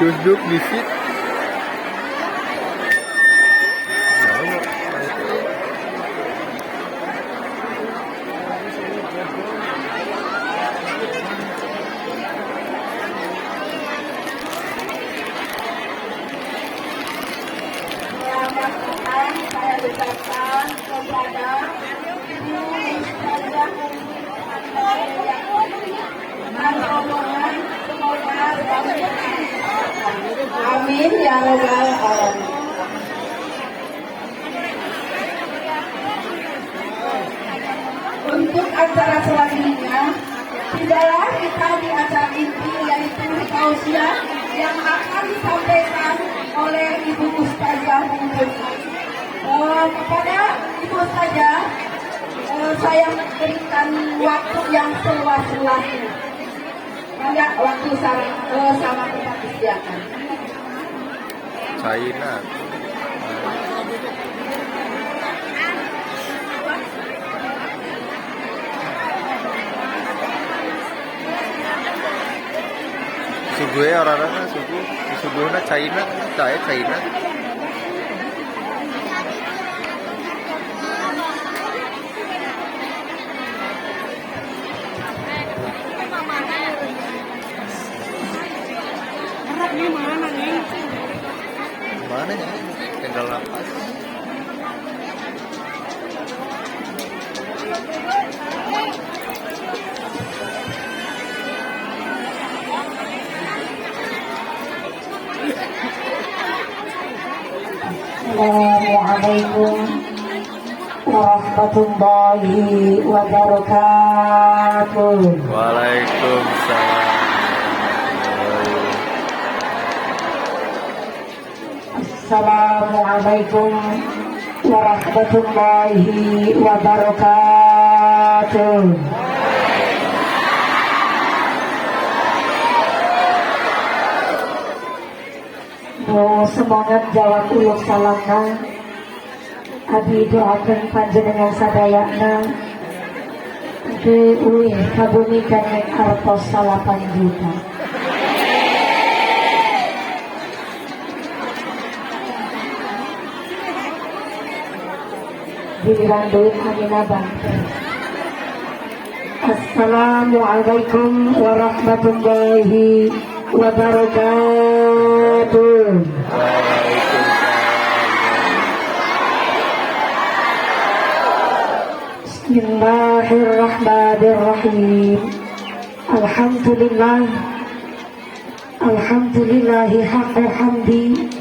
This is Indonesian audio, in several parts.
duduk di situ. Saya ucapkan kepada Ibu Ustazah dan rombongan semoga amin ya rabbal alamin. Untuk acara selanjutnya, tidaklah kita di acara inti yaitu tausiah yang akan disampaikan oleh Ibu Ustazah kepada Ibu Ustazah, saya memberikan waktu yang seluas-luasnya. Maka waktu sama kita disediakan. China. Suguhnya orang-orang suguhnya China, China. Mana ya? Tinggal lapas. Assalamualaikum warahmatullahi wabarakatuh. Waalaikumsalam. Assalamualaikum warahmatullahi wabarakatuh. Semangat jawab uluk salamna, abi doakan panjenengan sadayana ke ulih kabumi kangen artos 8 juta. Giliran duit amina bangke. Assalamualaikum warahmatullahi wabarakatuh. Bismillahirrahmanirrahim. Alhamdulillah. Alhamdulillahi haqqa hamdi.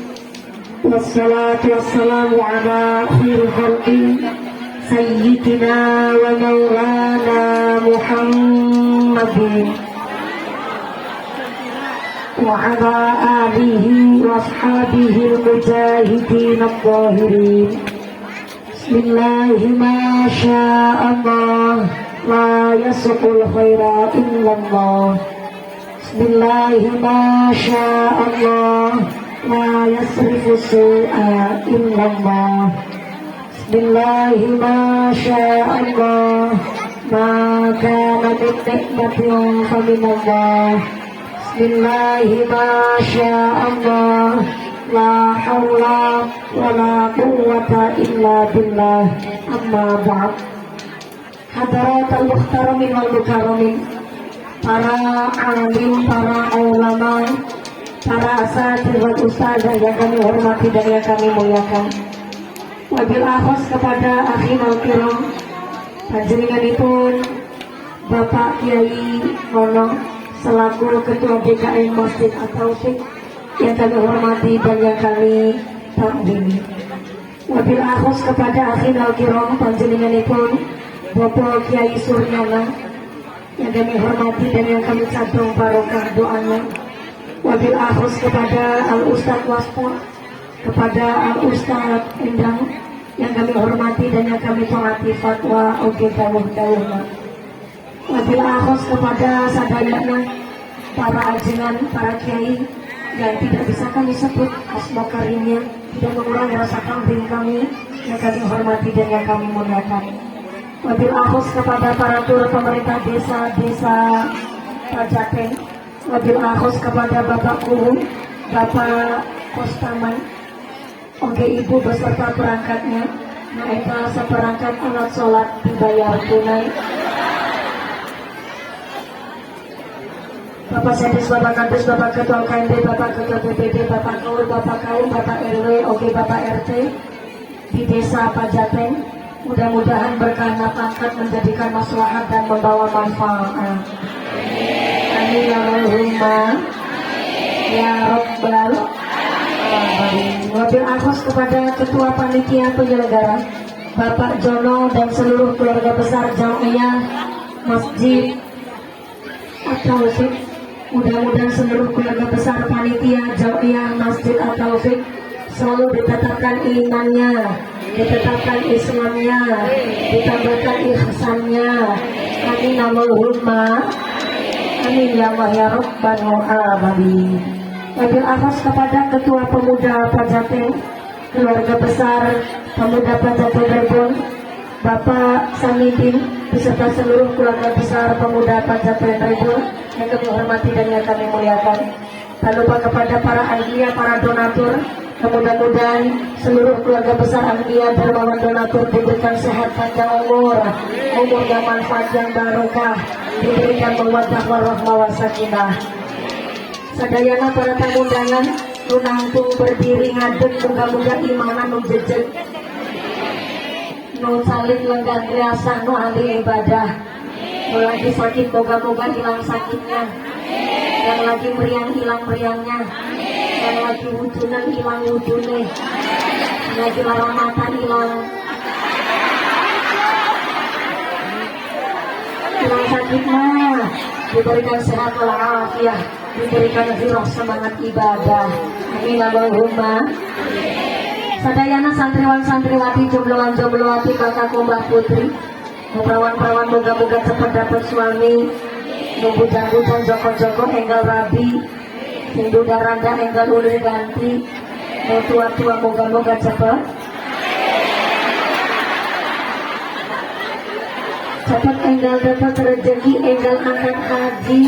Wassalatu wassalamu ala khairil khalqi sayyidina wa maulana Muhammadin wa ala alihi wa ashabihi al-mujahidin al-zahirin. Bismillahi ma sya'allah la yasqul khaira illallah. Bismillahi ma sya'allah la yasrifu su'a illallah. Bismillahi ma sya'allah ma kana min nikmatin faminallah. Bismillahi ma sya'allah la hawla wa la quwwata illa billah. Amma ba'd. Hadaratul muhtaramin wal mukaramin, para alim, para ulama, para asatidz wal ustadzah yang kami hormati dan yang kami muliakan. Wabil akhos kepada akhirul kiram, panjenenganipun Bapak Kiai Nono selaku Ketua DKM Masjid At-Taufiq yang kami hormati dan yang kami takdimi. Wabil akhos kepada akhirul kiram, panjenenganipun Bapak Kiai Suryana yang kami hormati dan yang kami cadung barokah doanya. Wabil akhos kepada Al-Ustadz Waspo, kepada Al-Ustadz Endang yang kami hormati dan yang kami taati fatwa oke dawuh-dawuhna. Wabil akhos kepada sadayana para ajengan, para kiai yang tidak bisa kami sebut asma karimnya, tidak mengurangi rasa kambing kami yang kami hormati dan yang kami muliakan. Wabil akhos kepada para tur pemerintah desa-desa Pajaten. Wabil akhos kepada Bapak Guru Bapak Kostaman, oke Ibu beserta perangkatnya, mereka seperangkat alat sholat dibayar tunai. Bapak Sedis, Bapak Kadis, Bapak Ketua KMD, Bapak Ketua BPD, Bapak Kaur, Bapak Kaum, Bapak RW, oke Bapak RT di Desa Pajateng. Mudah-mudahan berkah pangkat menjadikan maslahat dan membawa manfaat. Amin ya Allahumma ya Rabbal alamin. Wabil akhos kepada Ketua Panitia Penyelenggara Bapak Jono dan seluruh keluarga besar Jamiah Masjid At-Taufik. Mudah-mudahan seluruh keluarga besar panitia Jamiah Masjid At-Taufik selalu ditetapkan imannya, ditetapkan Islamnya, ditambahkan ihsannya. Amin Allahumma amin ya Allah ya Rabbal alamin. Wabil akhas kepada Ketua Pemuda Pajateng, keluarga besar Pemuda Pajateng Rebon, Bapak Samidin beserta seluruh keluarga besar Pemuda Pajateng Rebon yang kami hormati dan yang kami muliakan. Tak lupa kepada para ahliya, para donatur, mudah-mudahan seluruh keluarga besar ahliya dermawan donatur diberikan sehat panjang umur yang manfaat yang barokah, diberikan mawaddah warahmah wasakinah. Sadayana para tamu undangan lunangtung berdiri ngadeg, moga-moga imanan nu jejeg, nu saling lenggah kriasa, nu ahli ibadah. Yang lagi sakit moga-moga hilang sakitnya, yang lagi meriang hilang meriangnya, yang lagi wujudan hilang wujudnya, yang lagi laramatan hilang sakitnya, diberikan sehat walafiat, diberikan hiroh semangat ibadah. Amin Allahumma. Sadayana santriwan santriwati, jombloan jomblowati, bakal kumbah putri, perawan-perawan moga-moga cepat dapat suami, bujang-bujang joko-joko enggal rabi, hindu daranda enggal ulir ganti, tua-tua moga-moga cepat enggal dapat rezeki, enggal angkat haji.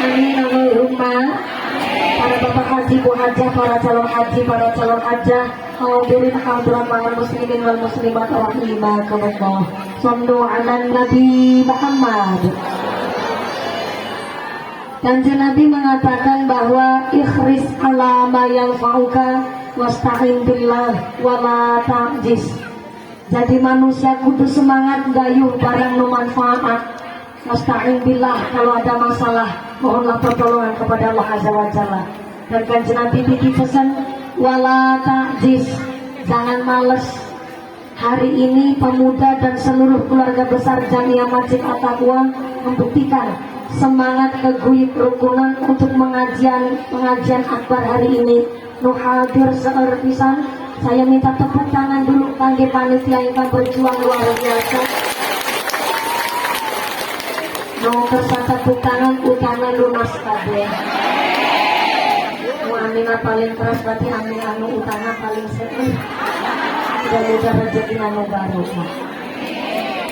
Amin Allahumma. Para bapak haji, bu hajah, para calon haji, para calon hajah, hadirin hadirat ma'al muslimin wal muslimat rahimakumullah. Sallu ala Nabi Muhammad. Kanjeng Nabi mengatakan bahwa ikhris ala ma yanfa'uka wasta'in billah wa la ta'jiz. Jadi manusia kudu semangat gayuh barang nu manfaat. Wasta'in billah, kalau ada masalah mohonlah pertolongan kepada Allah Azza wa Jalla. Dan kanjeng Nabi bikin pesan wala ta'jiz, jangan males. Hari ini pemuda dan seluruh keluarga besar Jamiah Masjid At-Taqwa membuktikan semangat keguyup rukunan untuk pengajian akbar hari ini. Nu hadir seueur pisan, saya minta tepuk tangan dulu kangge panitia yang berjuang luar biasa. Nu kersa tepuk tangan utama lunas kabeh. Nu amina paling keras berarti amin anu utama paling sehat. Mudah-mudahan rezeki anu barokah.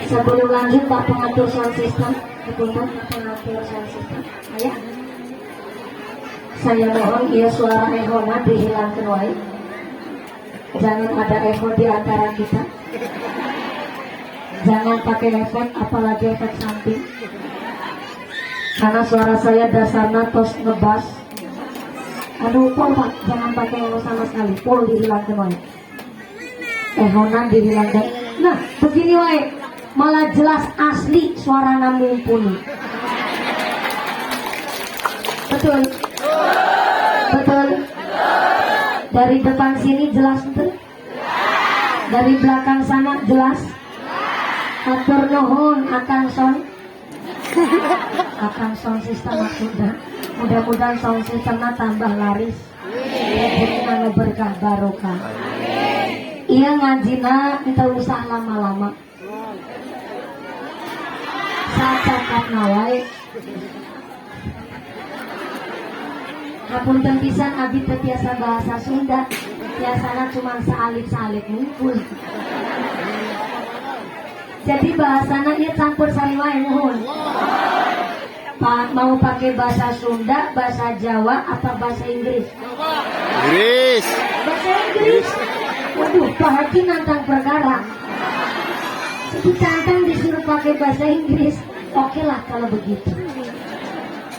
Sebelum lanjut Pak pengatur sound system, dipunten pengatur sound system. Ayah. Saya mohon ia suara ehona dihilangkan wae. Jangan ada echo di antara kita. Jangan pakai efek, apalagi efek samping. Karena suara saya dasarnya tos ngebas. Aduh, pol Pak, jangan pakai echo sama sekali. Pol dihilangkan wae. Ehona dihilangkan. Nah, begini wae. Malah jelas asli suara mumpuni. Betul? Betul? Dari depan sini jelas betul? Dari belakang sana jelas? Atur nuhun Akang Son. Akang Sound System maksudnya. Mudah-mudahan sound systemnya tambah laris. Rezeki anu berkah barokah. Iya ngajina kita usah lama-lama. Sacakat nawai. Hapunten pisan abi teu tiasa bahasa Sunda. Biasana cuma saalip-saalip ngumpul. Jadi bahasana ieu campur sari wae nuhun. Pak Mau pakai bahasa Sunda, bahasa Jawa, apa bahasa Inggris? Inggris. Bahasa Inggris. Waduh, Pak Haji nantang perkara. Ditantang disuruh pakai bahasa Inggris. Oke lah kalau begitu.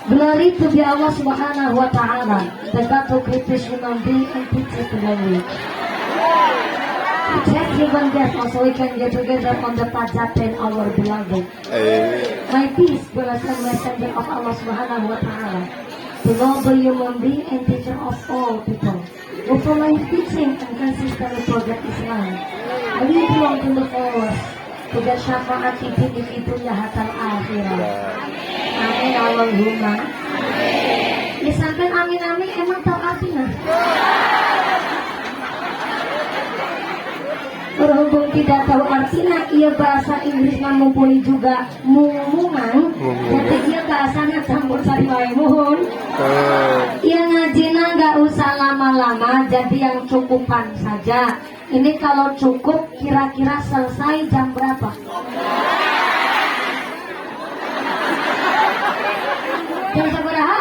Glory to be Allah Subhanahu wa Ta'ala, the God who created human being and teaches the language. Check even that also we can get together on the Pajaten, our beloved. My peace, blessed messenger of Allah Subhanahu wa Ta'ala, the noble human being and teacher of all people, who follow his teaching and consistently progress Islam. And we belong to the followers, to the syafaat di dunia hatal akhirat. Amin Allahumma. Disampaikan amin-amin emang tahu artinya. Berhubung tidak tahu artinya, ia bahasa Inggris mumpuni juga mumungan. Jadi ia bahasanya campur sari wae muhun. Ia ngajina nggak usah lama-lama, jadi yang cukupan saja. Ini kalau cukup kira-kira selesai jam berapa? Jam berapa?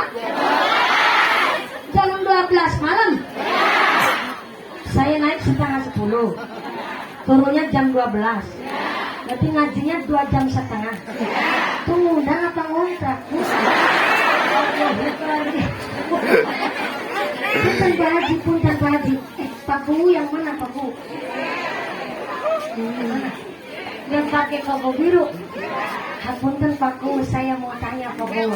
Jam 12 malam. Saya naik setengah 10. Turunnya jam 12. Berarti ngajinya 2 jam setengah. Tuh ngundang apa ngontrak? Punten Pak Haji, punten Pak Haji. Pak Bu yang mana Pak Bu? Yang pakai koko biru. Hapunten Pak Bu, saya mau tanya Pak Bu.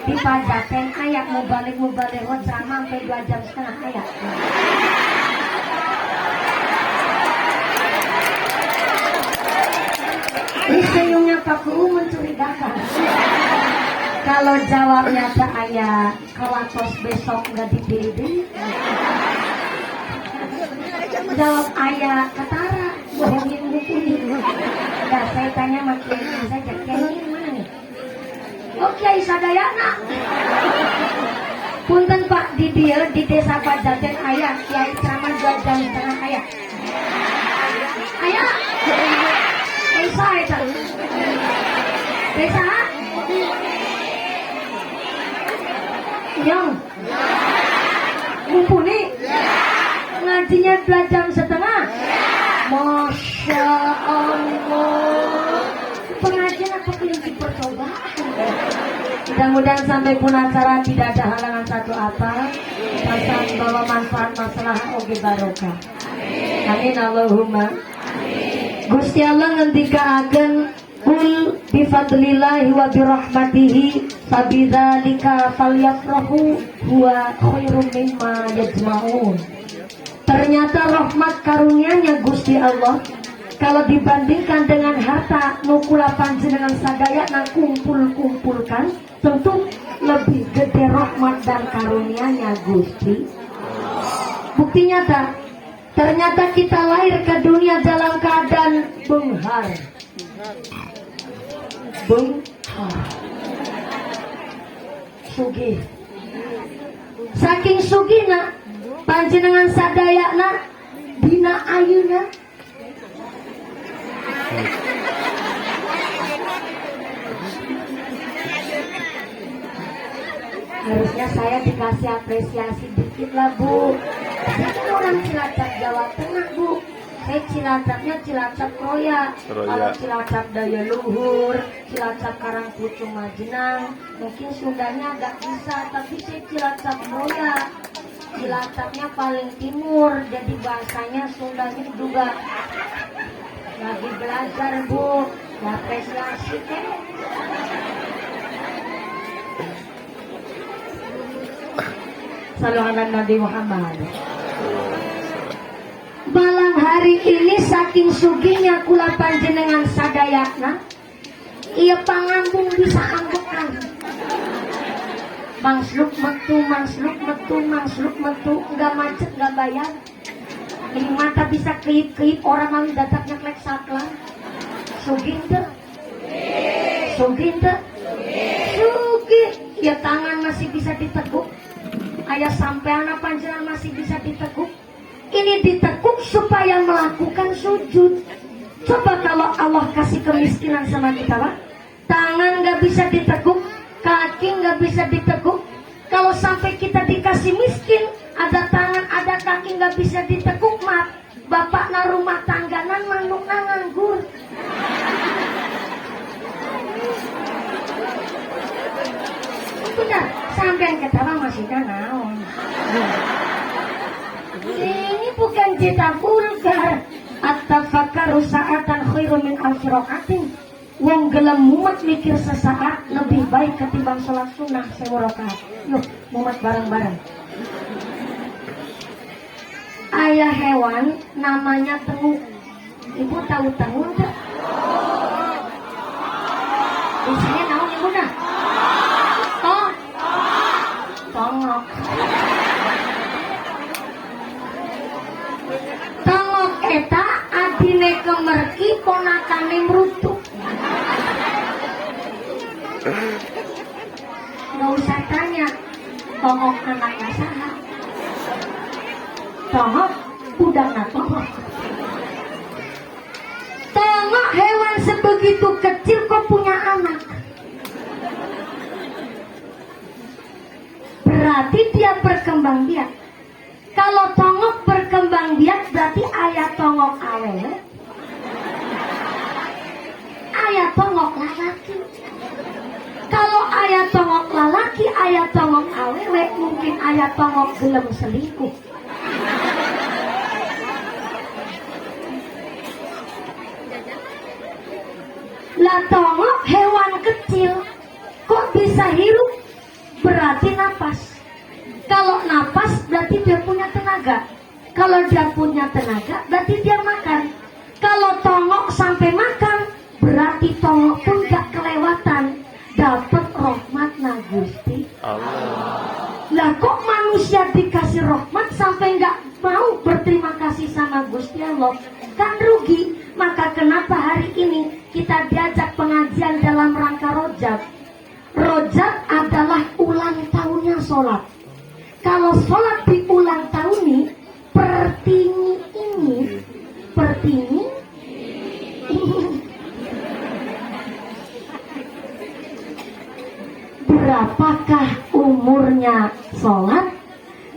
Di Pajaten ayak mau balik ceramah sampai 2 jam setengah ayak. Ini senyumnya Pak Bu mencurigakan. Kalau jawabnya ke ayah, kalatos besok nggak dipilih. Jawab ayah, ketara, bohongin buku ini. Nah, saya tanya sama Kiai saja, Kiai ini mana nih? Oh, Kiai Sadayana. Punten Pak, di dia, di desa Pajaten ayah, Kiai ceramah 2 jam setengah ayah. Ayah, desa itu. Desa? Yang mumpuni ngajinya 2 jam setengah. Masya Allah, pengajian apa kelinci percobaan. Mudah-mudahan sampai pun acara tidak ada halangan satu apa, pasal bawa manfaat masalah oge barokah. Amin Allahumma. Gusti Allah ngendikaaken kul bifadlillahi wa birahmatihi fabidzalika falyafrahu huwa khairum mimma yajma'un. Ternyata rahmat karunia-Nya Gusti Allah kalau dibandingkan dengan harta nukula panjenengan sadaya na kumpul-kumpulkan, tentu lebih gede rahmat dan karunia-Nya Gusti. Bukti nyata, ternyata kita lahir ke dunia dalam keadaan benghar. Sugih. Saking sugihna panjenengan sadayana dina ayeuna harusnya saya dikasih apresiasi dikit lah Bu. Saya kan orang Cilacap Jawa Tengah Bu. Saya Cilacapnya Cilacap Roya. Kalau Cilacap Daya Luhur, Cilacap Karangpucung Majenang, mungkin Sundanya agak bisa, tapi saya Cilacap Roya. Cilacapnya paling timur, jadi bahasanya Sundanya juga lagi belajar Bu. Apresiasi kan. Sallallahu Nabi Muhammad. Malam hari ini saking sugihnya kula panjenengan sadayana, ia pangambung bisa anggukan. Mangsluk metu, nggak macet, nggak bayar. Ini mata bisa keip-keip, orang malu datangnya klek saklan. Sugih tuh, sugih, ya tangan masih bisa diteguk. Ayah sampai anak panjenengan masih bisa diteguk. Ini ditekuk supaya melakukan sujud. Coba kalau Allah kasih kemiskinan sama kita Pak, tangan gak bisa ditekuk, kaki nggak bisa ditekuk. Kalau sampai kita dikasih miskin, ada tangan, ada kaki nggak bisa ditekuk, mat. Bapak na rumah tangganan manuk nganggur. Benar, sampean ketawa masih naon. Ini bukan cerita vulgar. At-tafakkaru sa'atan khairu min alfi rakaatin. Wong gelem mumet mikir sesaat lebih baik ketimbang sholat sunnah 1000 rakaat. Yuk, mumet bareng-bareng. Ayah hewan namanya tenguk. Ibu tahu tenguk enggak? Isinya naon ibu dah? Oh, tongok. Tongok eta adine kemerki ponakane mrutuk. Nggak usah tanya, tongok anaknya saha. Tongok, udangnya tongok. Tongok hewan sebegitu kecil kok punya anak. Berarti dia berkembang biak. Kalau tongok berkembang biak berarti ayah tongok awewe, ayah tongok lalaki. Kalau ayah tongok lalaki, ayah tongok awewe, mungkin ayah tongok gelem selingkuh. Lah tongok hewan kecil kok bisa hirup? Berarti napas. Kalau napas berarti dia punya tenaga. Kalau dia punya tenaga berarti dia makan. Kalau tongok sampai makan berarti tongok pun gak kelewatan dapat rahmat na Gusti Allah. Lah kok manusia dikasih rahmat sampai gak mau berterima kasih sama Gusti Allah? Kan rugi. Maka kenapa hari ini kita diajak pengajian dalam rangka Rojab? Rojab adalah ulang tahunnya sholat. Kalau sholat di ulang tahun ini, pertini berapakah umurnya sholat?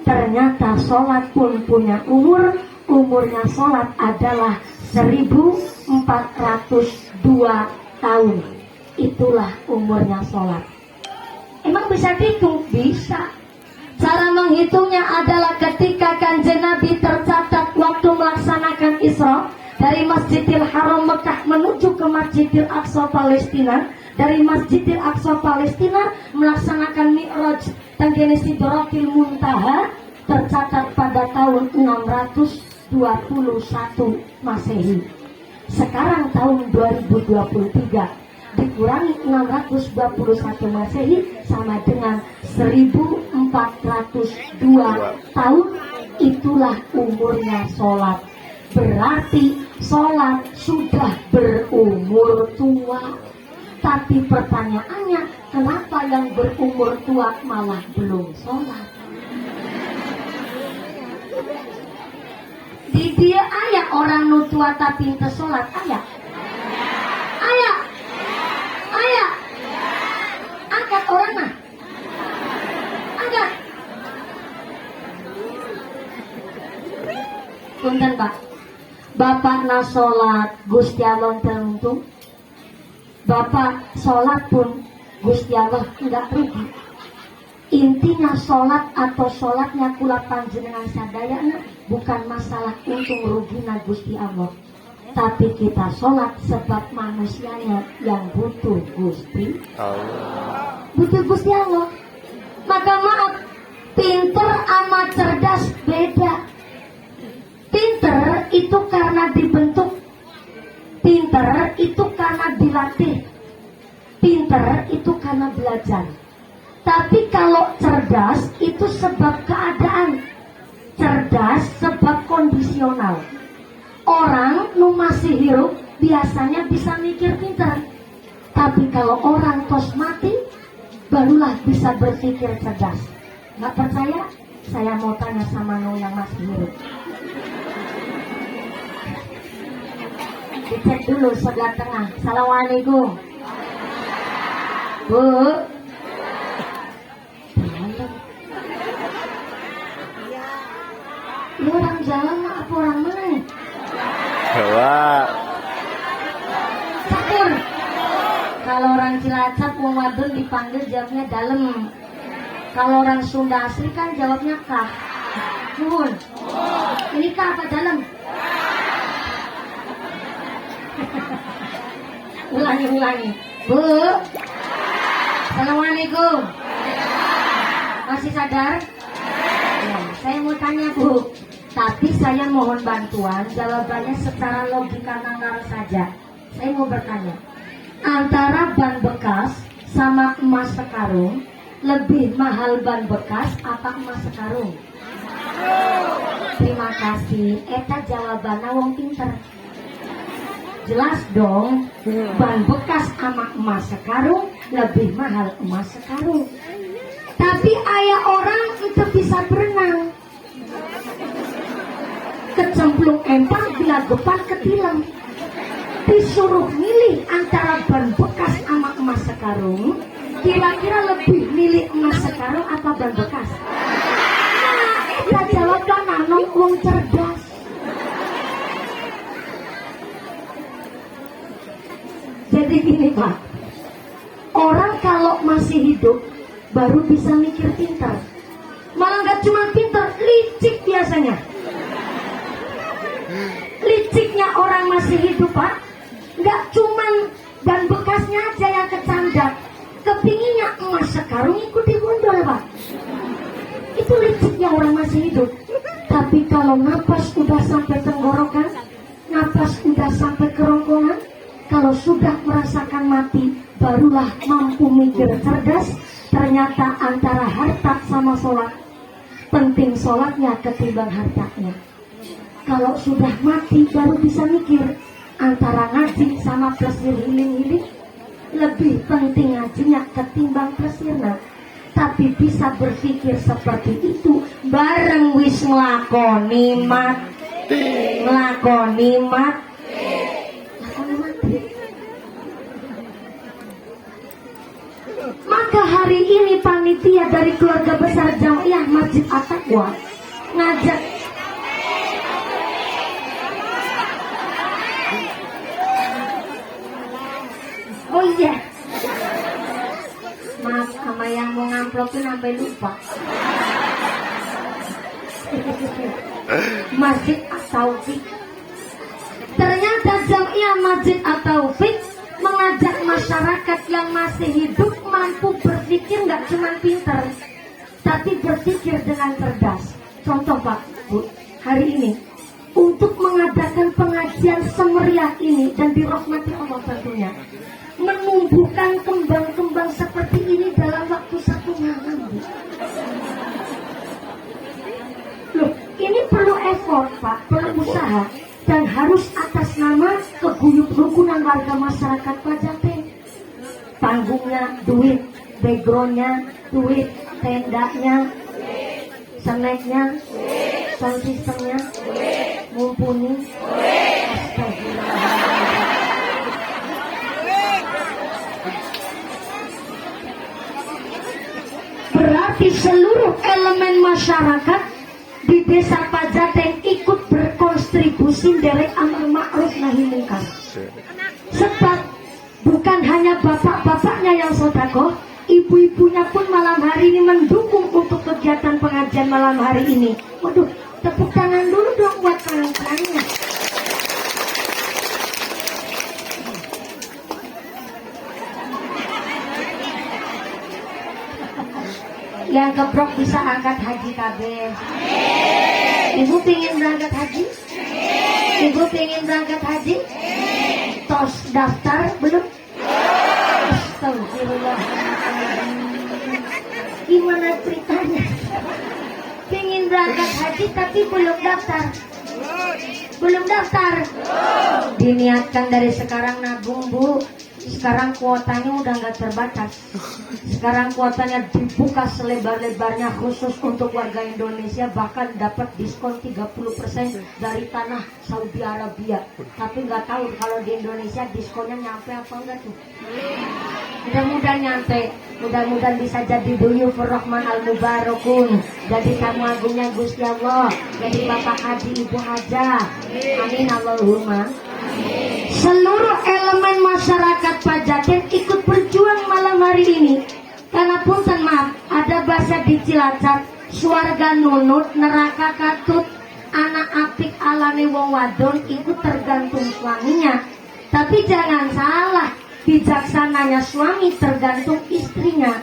Ternyata sholat pun punya umur. Umurnya sholat adalah 1402 tahun. Itulah umurnya sholat. Emang bisa dihitung? Bisa. Cara menghitungnya adalah ketika Kanjeng Nabi tercatat waktu melaksanakan Isra dari Masjidil Haram Mekah menuju ke Masjidil Aqsa Palestina, dari Masjidil Aqsa Palestina melaksanakan Mi'raj tenggene Sidratil Muntaha tercatat pada tahun 621 Masehi. Sekarang tahun 2023 dikurangi 621 Masehi sama dengan 1402 tahun. Itulah umurnya sholat. Berarti sholat sudah berumur tua. Tapi pertanyaannya, kenapa yang berumur tua malah belum sholat? Di dia ayah orang nu tua tapi ente sholat ayah. Ayah. Ayah, angkat orang mah, angkat. Punten Pak, Bapak na sholat Gusti Allah teruntung. Bapak sholat pun Gusti Allah tidak rugi. Intinya sholat atau sholatnya kula panjenengan sadayana bukan masalah untung rugina Gusti Allah. Tapi kita sholat sebab manusianya yang butuh Gusti Allah. Butuh Gusti Allah. Maka maaf, pinter sama cerdas beda. Pinter itu karena dibentuk. Pinter itu karena dilatih. Pinter itu karena belajar. Tapi kalau cerdas itu sebab keadaan. Cerdas sebab kondisional. Orang nu masih hidup biasanya bisa mikir pintar. Tapi kalau orang tos mati barulah bisa berpikir cerdas. Nggak percaya? Saya mau tanya sama nu yang masih hidup. Dicek dulu sebelah tengah. Assalamualaikum Bu. orang Cilacap wong wadon dipanggil jawabnya dalem. Kalau orang Sunda asli kan jawabnya kah. Nuhun. Ini kah apa dalem? Ulangi. Bu. Assalamualaikum. Masih sadar? Ya, saya mau tanya Bu. Tapi saya mohon bantuan, jawabannya secara logika nalar saja. Saya mau bertanya, antara ban bekas sama emas sekarung, lebih mahal ban bekas apa emas sekarung? Terima kasih. Eta jawabannya wong pinter. Jelas dong, ban bekas sama emas sekarung lebih mahal emas sekarung. Tapi ayah orang itu bisa berenang, kecemplung empang bila gepar ketilang. Disuruh milih antara ban bekas sama emas sekarung, kira-kira lebih milih emas sekarung apa ban bekas? Nah, kita jawab kan anong wong cerdas. Jadi gini Pak, orang kalau masih hidup baru bisa mikir pintar. Malah gak cuma pintar, licik biasanya. Liciknya orang masih hidup Pak, gak cuman ban bekasnya aja yang kecandak, kepinginnya emas sekarung ikut digondol Pak. Itu liciknya orang masih hidup. Tapi kalau napas udah sampai tenggorokan, napas udah sampai kerongkongan, kalau sudah merasakan mati, barulah mampu mikir cerdas. Ternyata antara harta sama sholat, penting sholatnya ketimbang hartanya. Kalau sudah mati baru bisa mikir, antara ngaji sama plesir hiling-hiling, lebih penting ngajinya ketimbang plesirnya. Tapi bisa berpikir seperti itu bareng wis nglakoni mati. Maka hari ini panitia dari keluarga besar Jamiah Masjid At-Taqwa ngajak oh iya, maaf sama yang mau ngamplopin sampai lupa. Masjid At-Taufik. Ternyata Jamiah Masjid At-Taufik mengajak masyarakat yang masih hidup mampu berpikir nggak cuma pintar, tapi berpikir dengan cerdas. Contoh Pak, Bu, hari ini untuk mengadakan pengajian semeriah ini dan dirahmati Allah tentunya, menumbuhkan kembang-kembang seperti ini dalam waktu 1 malam. Loh, ini perlu effort Pak, perlu usaha. Dan harus atas nama keguyup rukunan warga masyarakat Pajate. Panggungnya duit, backgroundnya duit, tendanya, snacknya, sound systemnya, mumpuni. Berarti seluruh elemen masyarakat di desa Pajateng ikut berkontribusi dari amar ma'ruf nahi mungkar. Sebab bukan hanya bapak-bapaknya yang sedekah, ibu-ibunya pun malam hari ini mendukung untuk kegiatan pengajian malam hari ini. Waduh, tepuk tangan dulu dong buat tangan-tangannya. Yang kebrok bisa angkat haji kabeh. Ibu pengen berangkat haji? Ibu pengen berangkat haji? Tos daftar belum? Astagfirullah. Gimana ceritanya? Pengen berangkat haji tapi belum daftar. Belum daftar. Diniatkan dari sekarang nabung Bu. Sekarang kuotanya udah nggak terbatas. Sekarang kuotanya dibuka selebar-lebarnya khusus untuk warga Indonesia, bahkan dapat diskon 30% dari tanah Saudi Arabia. Tapi nggak tahu kalau di Indonesia diskonnya nyampe apa enggak tuh. Mudah-mudahan nyampe. Mudah-mudahan bisa jadi duyufur rahman al-mubarakun. Jadi tamu agungnya Gusti Allah. Jadi Bapak Haji Ibu Haja. Amin Allahumma. seluruh elemen masyarakat Pajaten ikut berjuang malam hari ini. Karena punten maaf, ada bahasa di Cilacap, suarga nunut, neraka katut, anak apik alane wong wadon ikut tergantung suaminya. Tapi jangan salah, bijaksananya suami tergantung istrinya.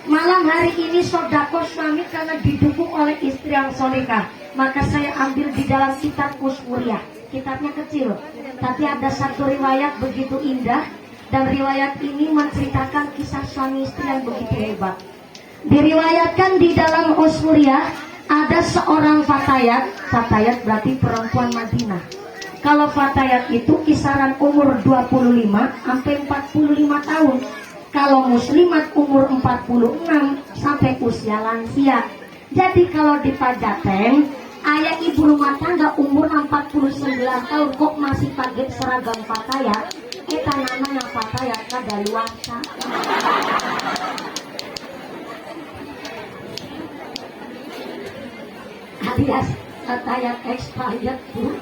Malam hari ini sodako suami karena didukung oleh istri yang solehah. Maka saya ambil di dalam kitab Usmuriyah. Kitabnya kecil, tapi ada satu riwayat begitu indah. Dan riwayat ini menceritakan kisah suami istri yang begitu hebat. Diriwayatkan di dalam Usmuriyah ada seorang fatayat. Fatayat berarti perempuan Madinah. Kalau fatayat itu kisaran umur 25 sampai 45 tahun. Kalau muslimat umur 46 sampai usia lansia. Jadi kalau di Pajaten, ayah ibu rumah tangga umur 49 tahun kok masih pakai seragam fatayat. Eta namanya fatayat kadaluarsa. Alias fatayat expired, Bu.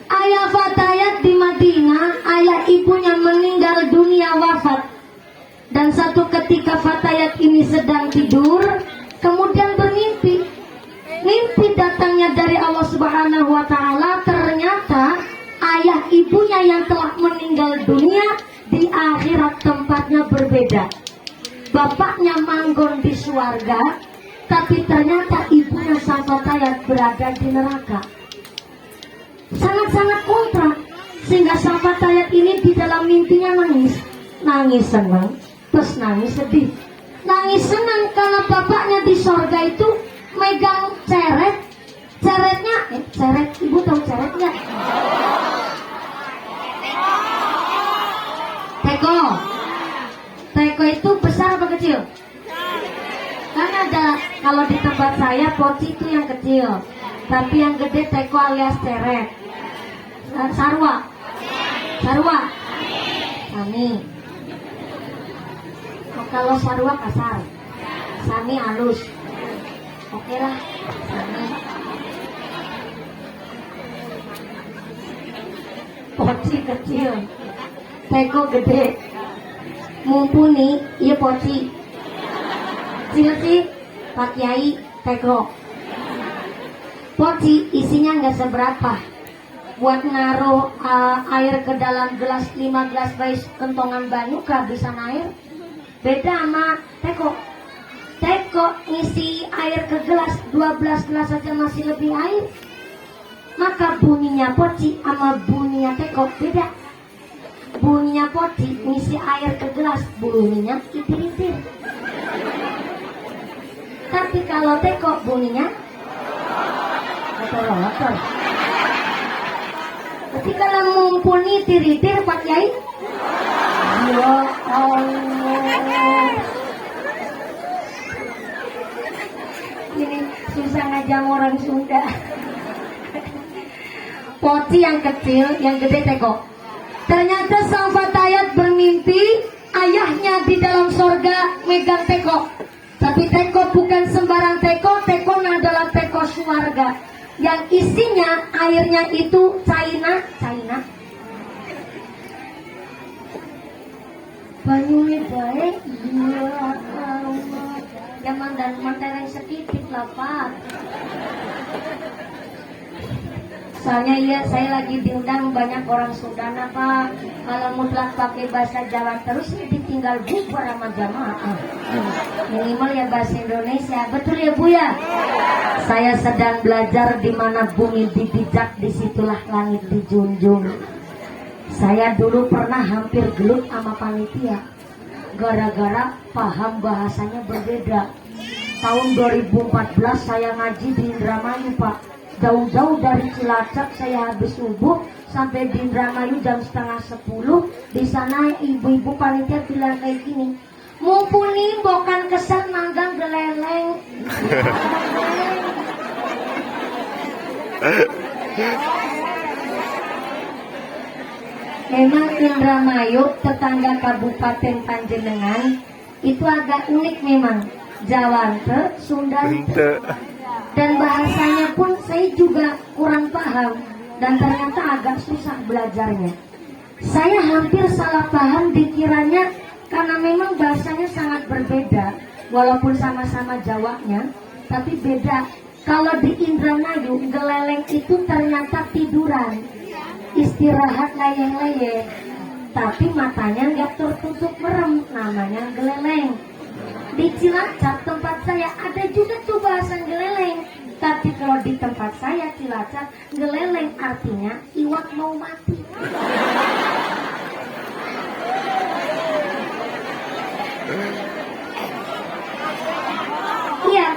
Ayah fatayat di Madinah, ayah ibunya meninggal dunia wafat. Dan satu ketika fatayat ini sedang tidur, kemudian bermimpi. Mimpi datangnya dari Allah Subhanahu wa Ta'ala. Ternyata ayah ibunya yang telah meninggal dunia di akhirat tempatnya berbeda. Bapaknya manggon di surga, tapi ternyata ibunya sang fatayat berada di neraka. Sangat-sangat kontra, sehingga sang fatayat ini di dalam mimpinya nangis. Nangis senang, terus nangis sedih. Nangis senang karena bapaknya di surga itu megang ceret. Ceretnya, ceret, ibu tahu ceret nggak? Teko. Teko itu besar apa kecil? Kan ada, kalau di tempat saya poci itu yang kecil, tapi yang gede teko alias ceret. Sarwa. Sarwa. Sani. Oh, kalau sarwa kasar, sani halus. Oke lah, sani. Poci kecil, teko gede. Mumpuni, iya poci. Sih, Pak Kiai, teko. Poci isinya nggak seberapa. Buat naruh air ke dalam gelas 5 gelas bayi kentongan banyu kehabisan air. Beda sama teko. Teko ngisi air ke gelas 12 gelas saja masih lebih air. Maka bunyinya poci sama bunyinya teko beda. Bunyinya poci ngisi air ke gelas, bunyinya itir-itir. Tapi kalau teko bunyinya motor. Ketika mumpuni itir-itir Pak Kiai, ya Allah, ini susah ngajak orang Sunda. Poci yang kecil, yang gede teko. Ternyata sang fatayat bermimpi ayahnya di dalam sorga megang teko. Tapi teko bukan sembarang teko, teko adalah teko swarga. Yang isinya airnya itu China. Banyunya baik, iya Allah. Zaman dan mantereng sedikit lah Pak. Soalnya iya saya lagi diundang banyak orang Sundana Pak. Kalau mutlak pakai bahasa Jawa terus ya ditinggal bubar sama jamaah. Minimal ya bahasa Indonesia. Betul ya Bu ya? Saya sedang belajar di mana bumi dibijak, disitulah langit dijunjung. Saya dulu pernah hampir gelut sama panitia gara-gara paham bahasanya berbeda. Tahun 2014 saya ngaji di Indramayu Pak. Jauh-jauh dari Cilacap saya habis subuh sampai di Indramayu jam 9:30. Di sana ibu-ibu panitia bilang kayak gini, mumpuni bukan kesan manggang geleleng. Memang Indramayu tetangga Kabupaten Panjenengan itu agak unik memang. Jawante, Sundante. Dan bahasanya pun saya juga kurang paham dan ternyata agak susah belajarnya. Saya hampir salah paham dikiranya karena memang bahasanya sangat berbeda, walaupun sama-sama Jawanya, tapi beda. Kalau di Indramayu, geleleng itu ternyata tiduran, istirahat layeh-layeh, tapi matanya nggak tertutup merem, namanya geleleng. Di Cilacap tempat saya ada juga tuh bahasan geleleng, tapi kalau di tempat saya Cilacap, geleleng artinya iwak mau mati. Iya,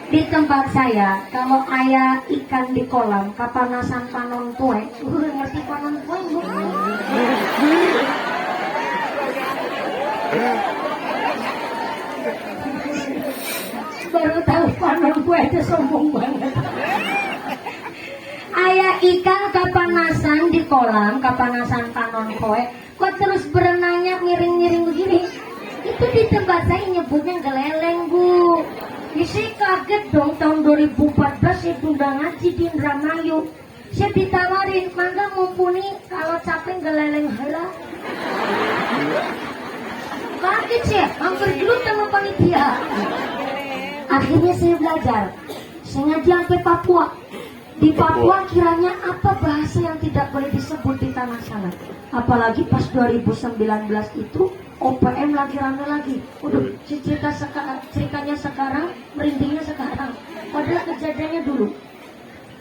di tempat saya kalau ayah ikan di kolam kapanasan panon kue, ngerti panon kue bukan? Baru tahu panon kue itu sombong banget. Ayah ikan kapanasan di kolam kapanasan panon kue, kok terus berenangnya miring-miring begini? Itu di tempat saya nyebutnya geleleng, Bu. Ya, saya kaget dong, tahun 2014 saya tunda ngaji di Indramayu. Saya ditawarin, mangga mumpuni kalau capek geleleng heula. Kaget saya, hampir gelut sama panitia. Akhirnya saya belajar, saya ngaji sampai Papua. Di Papua kiranya apa bahasa yang tidak boleh disebut di tanah sana. Apalagi pas 2019 itu OPM lagi rame lagi. Udah ceritanya sekarang, merindingnya sekarang. Padahal kejadiannya dulu.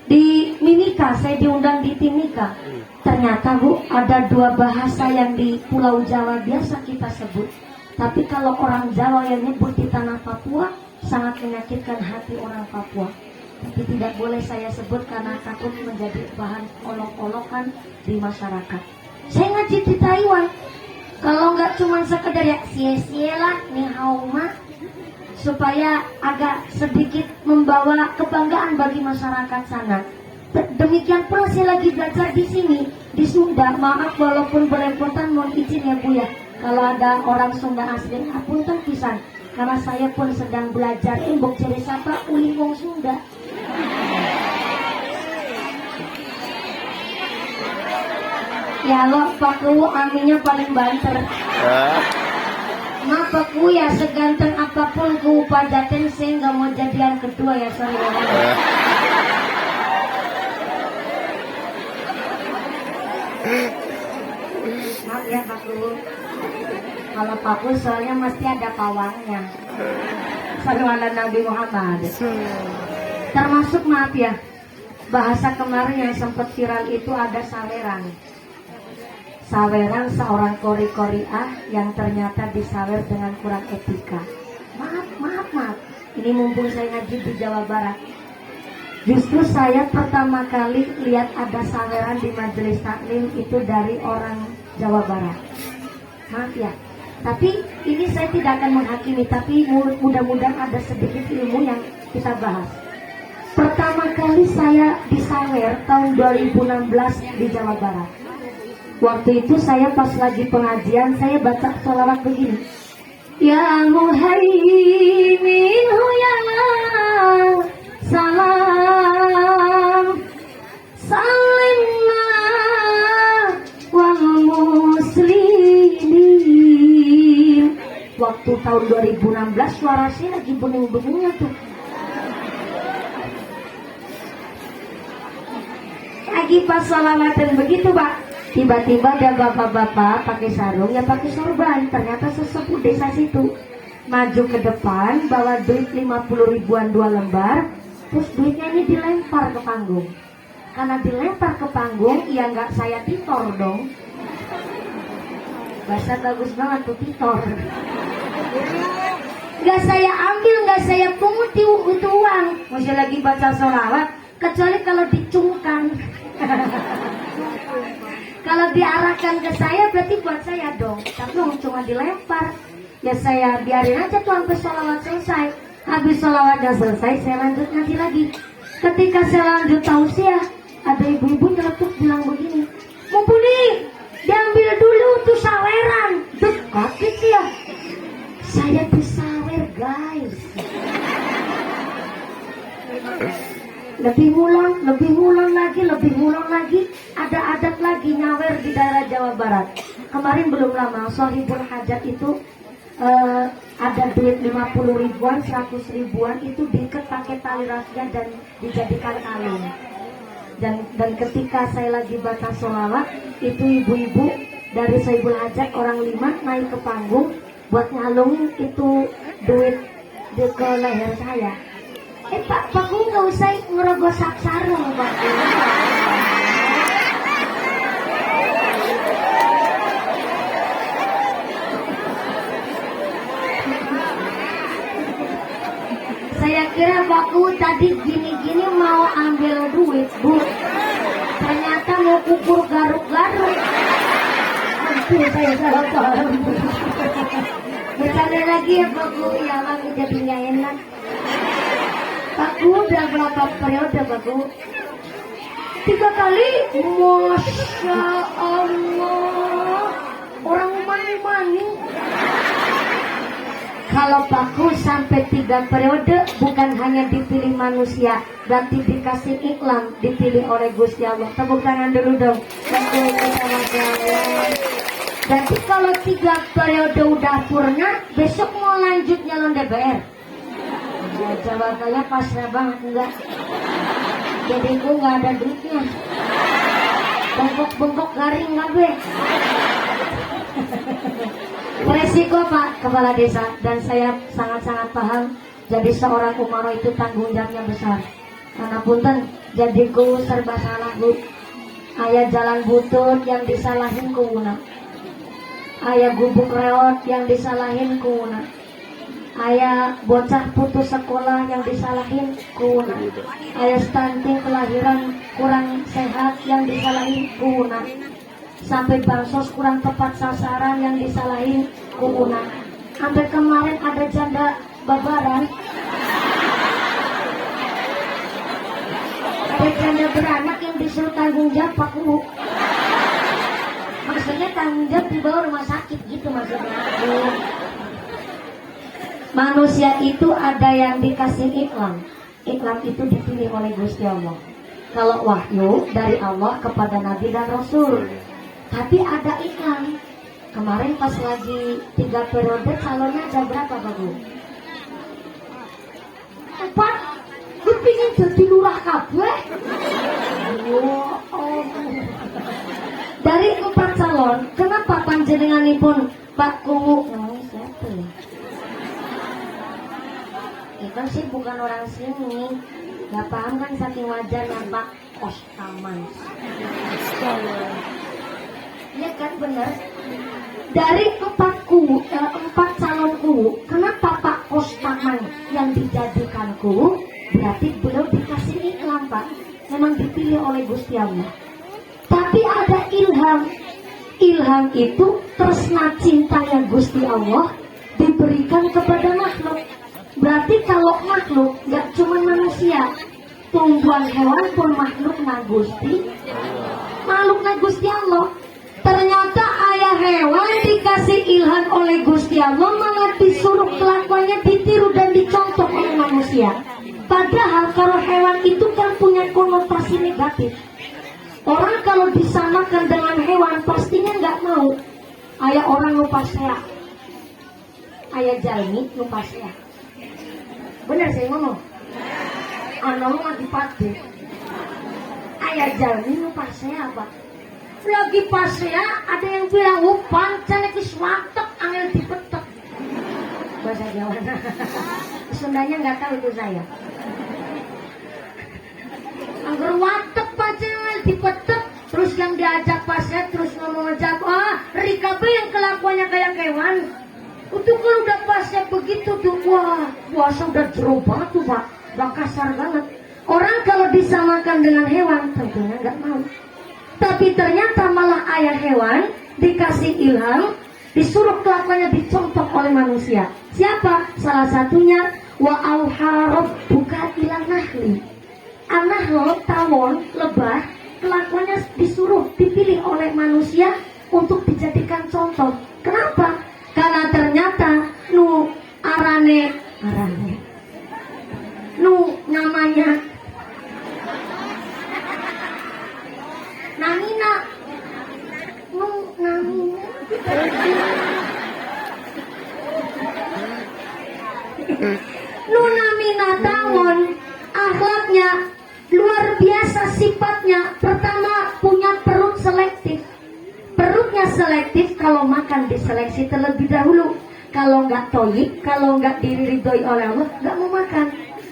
Di Mimika, saya diundang di Timika. Ternyata Bu, ada dua bahasa yang di Pulau Jawa biasa kita sebut. Tapi kalau orang Jawa yang nyebut di tanah Papua, sangat menyakitkan hati orang Papua. Tapi tidak boleh saya sebut karena takut menjadi bahan olok-olokan di masyarakat. Saya ngaji di Taiwan. Kalau nggak cuma sekedar ya sia-sia lah ni hao ma, supaya agak sedikit membawa kebanggaan bagi masyarakat sana. Demikian pula saya lagi belajar di sini di Sunda. Maaf walaupun belepotan, mohon izin ya Bu ya. Kalau ada orang Sunda asli, apunten pisan. Karena saya pun sedang belajar imbok ciri sapa uling wong Sunda. Ya lo paku aminnya paling banter. Ma paku ya seganteng apapun ku pajaten saya nggak mau jadian kedua ya sorry. Maaf ya paku. Kalau paku soalnya mesti ada pawangnya. Sallallahu Nabi Muhammad. Termasuk maaf ya, bahasa kemarin yang sempat viral itu ada saweran. Saweran seorang kori-koriah yang ternyata disawer dengan kurang etika. Maaf. Ini mumpung saya ngaji di Jawa Barat. Justru saya pertama kali lihat ada saweran di majelis taklim itu dari orang Jawa Barat. Maaf ya. Tapi ini saya tidak akan menghakimi, tapi mudah-mudahan ada sedikit ilmu yang kita bahas. Pertama kali saya disawer tahun 2016 di Jawa Barat. Waktu itu saya pas lagi pengajian, saya baca sholawat begini. Ya muhaimin ya salam salimna wal muslimin. Waktu tahun 2016 suara saya lagi bening-beningnya tuh. Lagi pas sholawatan begitu Pak, tiba-tiba ada bapak-bapak pakai sarung, ya pakai sorban, ternyata sesepuh desa situ. Maju ke depan, bawa duit 50 ribuan 2 lembar, terus duitnya ini dilempar ke panggung. Karena dilempar ke panggung, ya nggak saya titor dong. Bahasa bagus banget tuh titor. Nggak saya ambil, nggak saya pungut itu uang. Masih lagi baca sholawat, kecuali kalau dicungkan. Kalau diarahkan ke saya berarti buat saya dong. Tapi cuma dilempar, ya saya biarin aja tuh sampai sholawat selesai. Habis sholawatnya selesai, saya lanjut ngaji lagi. Ketika saya lanjut tausiah, ada ibu-ibu nyeletuk bilang begini, Mumpuni, diambil dulu tuh saweran. Duh, kaget ya. Saya disawer guys. lebih ngulon lagi, ada adat lagi nyawer di daerah Jawa Barat. Kemarin belum lama, Sohibul Hajat itu ada duit 50 ribuan, 100 ribuan itu diikat pakai tali rahasia dan dijadikan kalung. Dan ketika saya lagi baca sholawat, itu ibu-ibu dari Sohibul Hajat orang 5 naik ke panggung buat ngalungin itu duit ke leher saya. Pak Ku nggak usah ngerogosak sarung Pak Ku. Saya kira Pak Ku tadi gini-gini mau ambil duit Bu, ternyata mau kukur garuk-garuk. Nanti saya salah paham. Bercanda lagi ya Pak Ku, ya Bang jadi nggak enak. Pak Ku udah berapa periode Pak Ku? 3 kali. Masya Allah, orang mani-mani. Kalau Pak Ku sampai 3 periode bukan hanya dipilih manusia, berarti dikasih iklan, dipilih oleh Gusti Allah. Tepuk tangan dulu dong. Berarti kalau 3 periode udah purna, besok mau lanjut nyalon DPR. Ya, jawabannya pasrah banget enggak. Jadi gue nggak ada duitnya. Bengkok-bengkok garing nggak be. Resiko Pak Kepala Desa, dan saya sangat-sangat paham. Jadi seorang umaro itu tanggung jawabnya besar. Karena punten, jadi ku serba salah Bu. Ayah jalan butut yang disalahin kuuna. Ayah gubuk reot yang disalahin kuuna. Ayah bocah putus sekolah yang disalahin kuuna. Ayah stunting kelahiran kurang sehat yang disalahin kuuna. Sampai bansos kurang tepat sasaran yang disalahin kuuna. Sampai kemarin ada janda babaran, ada janda beranak yang disuruh tanggung jawab Pak Ku. Maksudnya tanggung jawab di bawah rumah sakit gitu maksudnya. Manusia itu ada yang dikasih iklan. Iklan itu dipilih oleh Gusti Allah. Kalau wahyu dari Allah kepada Nabi dan Rasul. Tapi ada iklan. Kemarin pas lagi 3 periode calonnya ada berapa Pak Bu? 4. Dipingin jadi lurah kabeh. Dari 4 calon, kenapa panjenenganipun Pak Ku? Siapa ya? Kan sih bukan orang sini, nggak paham kan saking wajarnya Pak Ostaman. Ya kan bener. Dari 4 calonku, kenapa Pak Ostaman yang dijadikanku? Berarti beliau dikasih iklan Pak, memang dipilih oleh Gusti Allah. Tapi ada ilham. Ilham itu tresna cintanya Gusti Allah diberikan kepada makhluk. Berarti kalau makhluk gak cuma manusia, tumbuhan hewan pun makhluk Gusti Allah. Ternyata ayah hewan dikasih ilham oleh Gusti Allah, malah disuruh kelakuannya ditiru dan dicontoh oleh manusia. Padahal kalau hewan itu kan punya konotasi negatif. Orang kalau disamakan dengan hewan pastinya nggak mau. Ayah orang lupa saya, ayah jalmi lupa saya. Benar saya ngomong. Anak lagi pade. Ayah jalmi lupa saya apa? Lagi pas saya ada yang bilang pancen iki swatek angel dipetek. Bahasa Jawa. Sundanya nggak tahu itu saya. Angger watek pancen angel dipetek, terus yang diajak pasnya terus ngomong aja, Rika B yang kelakuannya kayak kewan. Itu kalau udah pasnya begitu tuh, wah puasa udah jero banget tuh Pak, udah kasar banget. Orang kalau disamakan dengan hewan tentunya nggak mau. Tapi ternyata malah ayah hewan dikasih ilham, disuruh kelakuannya dicontoh oleh manusia. Siapa? Salah satunya wa auha rabbuka ilan nahli. An-nahl, tawon, lebah, kelakuannya disuruh dipilih oleh manusia untuk dijadikan contoh. Kenapa? Karena ternyata arane nu namanya Nunamina tawon, akhlaknya luar biasa sifatnya. Pertama, punya perut selektif. Perutnya selektif, kalau makan diseleksi terlebih dahulu. Kalau nggak toyib, kalau nggak diridhoi oleh Allah, nggak mau makan.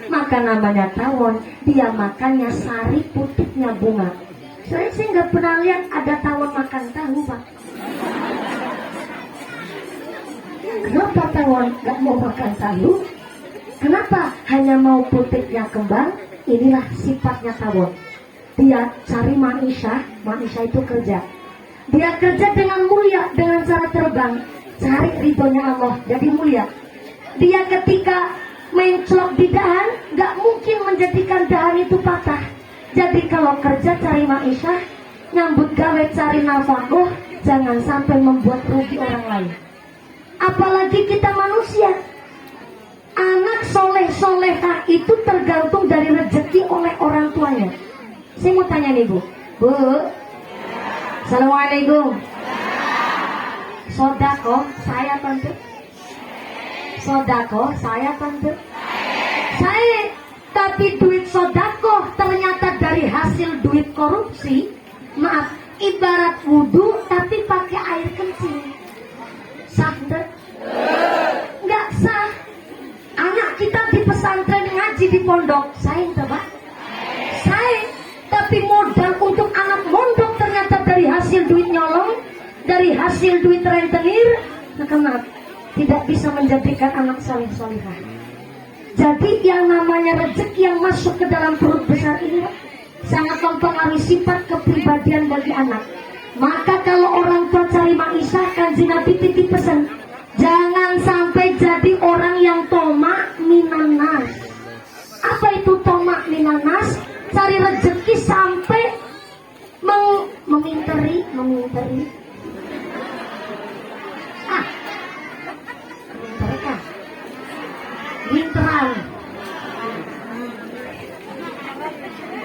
Maka namanya tawon, dia makannya sari putihnya bunga. Saya sih nggak pernah lihat ada tawon makan tahu, Pak. Kenapa tawon nggak mau makan tahu? Kenapa hanya mau putihnya kembang? Inilah sifatnya tawon. Dia cari maisha itu kerja. Dia kerja dengan mulia, dengan cara terbang, cari ridhonya Allah, jadi mulia. Dia ketika menclok di dahan, nggak mungkin menjadikan dahan itu patah. Jadi kalau kerja cari maisha, nyambut gawe cari nafkah, jangan sampai membuat rugi orang lain. Apalagi kita manusia. Anak soleh-solehah itu tergantung dari rezeki oleh orang tuanya. Saya mau tanya nih Bu. Bu, Assalamualaikum. Sodako, saya tante. Sodako, saya tante. Saya, tapi duit sodako ternyata dari hasil duit korupsi. Maaf, ibarat wudhu tapi pakai air kencing. Sah enggak? Enggak sah. Anak kita di pesantren ngaji di pondok, saya enggak, Pak. Saya, tapi modal untuk anak mondok ternyata dari hasil duit nyolong, dari hasil duit rentenir, maka maaf, tidak bisa menjadikan anak soleh-solehah. Jadi yang namanya rezeki yang masuk ke dalam perut besar ini sangat mempengaruhi sifat kepribadian bagi anak. Maka kalau orang tua cari maisha, Kanjeng Nabi titip pesan, jangan sampai jadi orang yang tomak minanas. Apa itu tomak minanas? Cari rezeki sampai meminteri.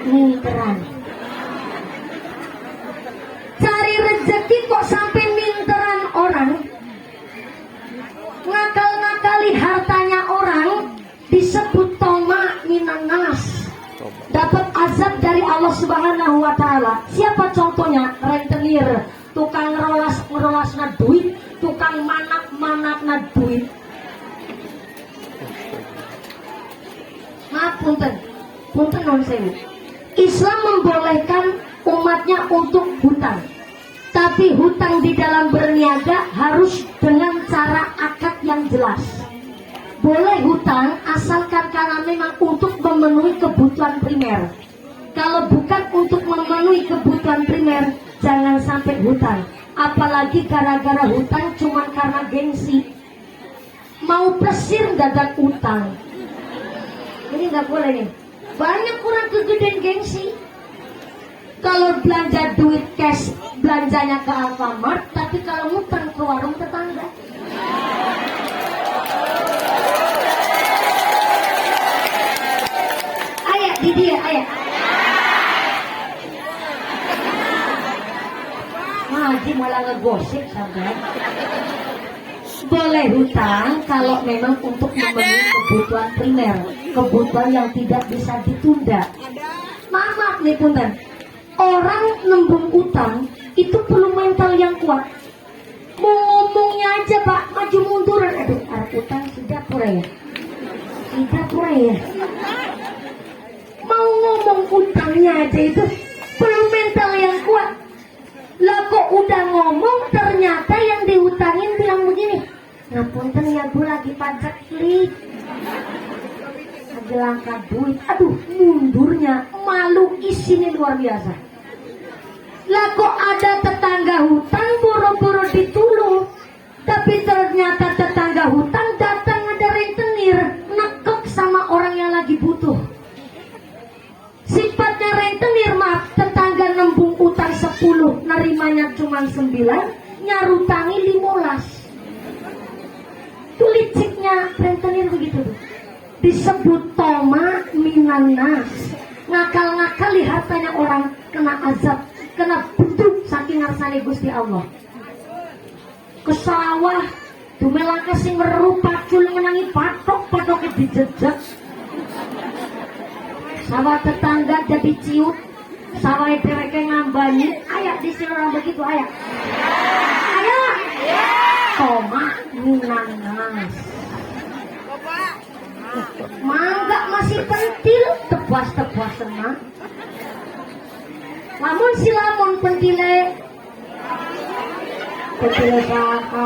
Minteran. Cari rezeki kok sampai minteran orang. Ngakal-ngakali hartanya orang disebut toma minanas. Dapat azab dari Allah Subhanahu wa taala. Siapa contohnya? Rentenir, tukang ngerolas duit, tukang manak duit. Maaf punten non sewu. Islam membolehkan umatnya untuk hutang. Tapi hutang di dalam berniaga harus dengan cara akad yang jelas. Boleh hutang asalkan karena memang untuk memenuhi kebutuhan primer. Kalau bukan untuk memenuhi kebutuhan primer, jangan sampai hutang. Apalagi gara-gara hutang cuma karena gengsi. Mau plesir dadak utang. Ini nggak boleh nih. Banyak kurang kegedean gengsi. Kalau belanja duit cash, belanjanya ke Alfamart, tapi kalau ngutang ke warung tetangga. Ayah, di dia, ayah. Ngaji malah ngegosip sampai. Boleh hutang kalau memang untuk memenuhi kebutuhan primer, kebutuhan yang tidak bisa ditunda. Maaf nih punten. Orang nembung utang itu perlu mental yang kuat. Mau ngomongnya aja Pak, maju munduran. Aduh, arah utang sudah pura ya. Mau ngomong utangnya aja itu perlu mental yang kuat. Lah kok udah ngomong ternyata yang dihutangin bilang begini. Ngapunten ya Bu, lagi pajak klik. Lagi langka duit. Aduh, mundurnya malu isinya luar biasa. Lah kok ada tetangga hutang boro-boro ditulung, tapi ternyata tetangga hutang datang ada rentenir nekek sama orang yang lagi butuh. Sifatnya rentenir, maaf, tetangga nembung utang 10, narimanya cuma 9, nyarutangi 15. Itu liciknya rentenir begitu. Disebut toma minanas. Ngakal-ngakali hartanya orang, kena azab, kena beduk saking ngarsane Gusti Allah. Ke sawah dumelake sing weruh pacul menangi patok dijejak. Sawah tetangga jadi ciut. Sawah dheweke ngambani. Ayak di sini orang begitu ayak. Ayak. Toma minanas. Mangga masih pentil tebas-tebas senang. Lamun si lamun pentile saka.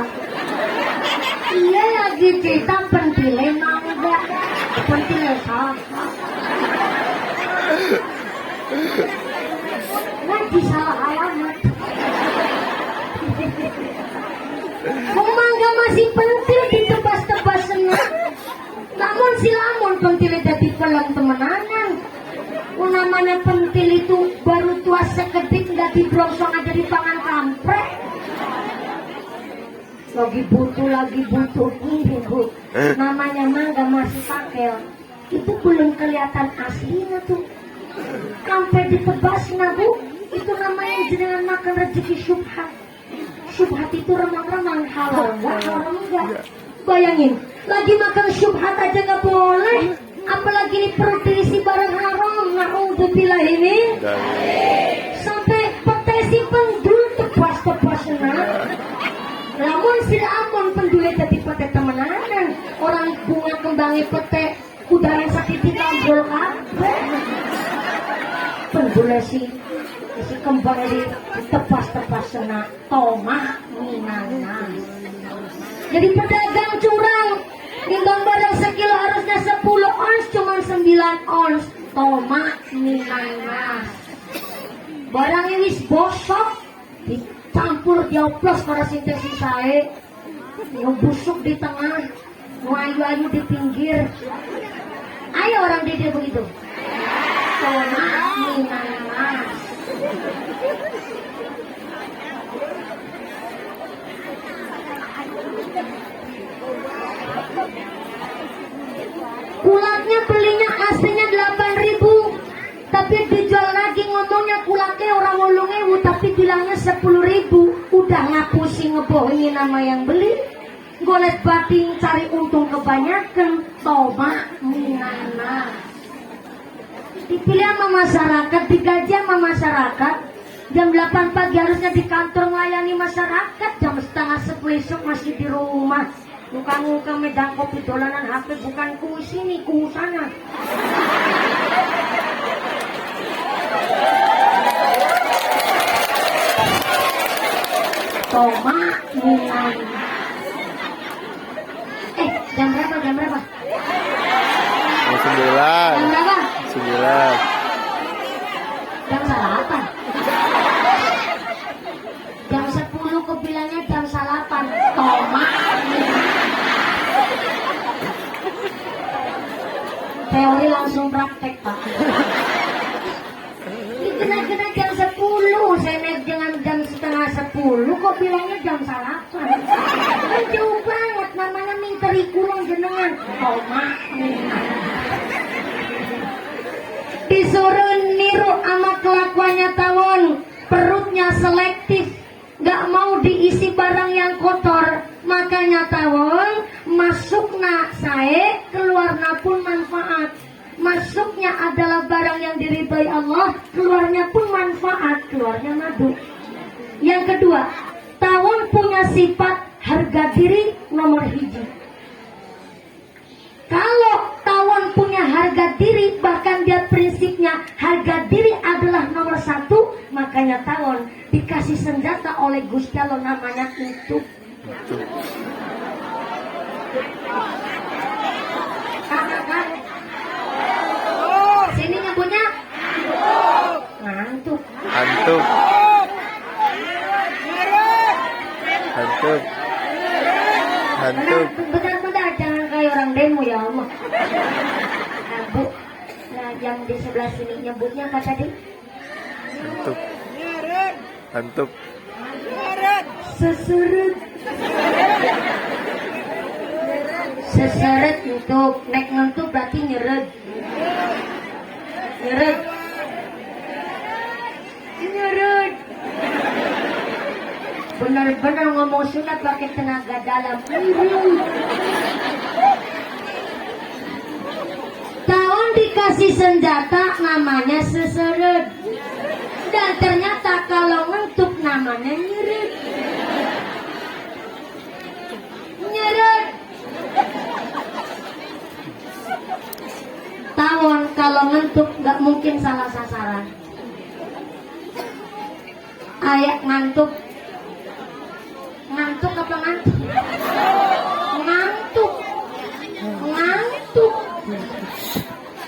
Iya lagi kita pentile mangga, pentile saka. Lagi salah alamat. Mangga masih pentil ditebas-tebas senang. Namun si lamun pentil jadi pelan temenanan. Namanya pentil itu baru tua sekedip nggak dibrosong aja di pangan kampret. Lagi butuh ini bu. Namanya mangga masih pakai. Itu belum kelihatan aslinya tuh. Sampai ditebas bu. Itu namanya jenengan makan rezeki syubhat. Syubhat itu remang-remang, halal nggak, haram nggak. Bayangin, lagi makan syubhat aja nggak boleh, apalagi ini perut diisi barang haram. Na'udzubillah ini. Sampai pete si pendul tebas-tebas nah. Namun si amun pendul jadi pete temenanan. Orang bunga kembangi pete udara sakit kambrol kabeh. Pendul si kembang di tebas-tebas nah. Toma minanas. Jadi pedagang curang, nimbang barang sekilo harusnya 10 ons, cuma 9 ons. Toma minanas. Barangnya wis bosok, dicampur dioplos para sintesis saya, ngebusuk di tengah, ayu-ayu di pinggir. Ayo orang dia begitu. Toma minanas. Kulaknya belinya aslinya 8.000, tapi dijual lagi ngomongnya kulaknya orang 8.000, tapi bilangnya 10.000. Udah ngapusi ngebohongin nama yang beli, golet batin cari untung kebanyakan. Toma minanas. Dipilih sama masyarakat, digaji sama masyarakat. Jam 8 pagi harusnya di kantor melayani masyarakat, jam setengah 10 esok masih di rumah. Muka-muka medan kopi dolanan HP, bukan ku sini, ku sana. Toma minanas. Jam berapa? Jam 9. Jam berapa? 9. Jam 8. Jam 10 kebilangnya jam 8. Toma. Teori langsung praktek pak. Ini kena jam 10. Saya naik dengan jam setengah 10. Kok bilangnya jam 8? Kan jauh banget. Namanya minteri kurung jenengan. Toma. Disuruh niru sama kelakuannya tawon. Perutnya selektif. Gak mau diisi barang yang kotor. Makanya tawon masukna saya, keluarnya pun manfaat. Masuknya adalah barang yang diridhai Allah, keluarnya pun manfaat, keluarnya madu. Yang kedua, tawon punya sifat harga diri nomor hiji. Kalau tawon punya harga diri, bahkan dia prinsipnya harga diri adalah nomor 1, makanya tawon dikasih senjata oleh Gusti Allah namanya itu. Sini nyebutnya ngantuk. Hantuk. Bentar, jangan kayak orang demo ya Allah. Nah, Bu, nah yang di sebelah sini nyebutnya apa tadi? Hantuk. Seseret untuk nek ngentuk berarti nyeret. Benar-benar ngomong sunat pakai tenaga dalam. dikasih senjata namanya seseret. Dan ternyata kalau ngentuk namanya nyeret. Nyeret. Tawon kalau ngentuk gak mungkin salah sasaran. Ayak ngantuk. Ngantuk apa ngantuk? Ngantuk. Ngantuk.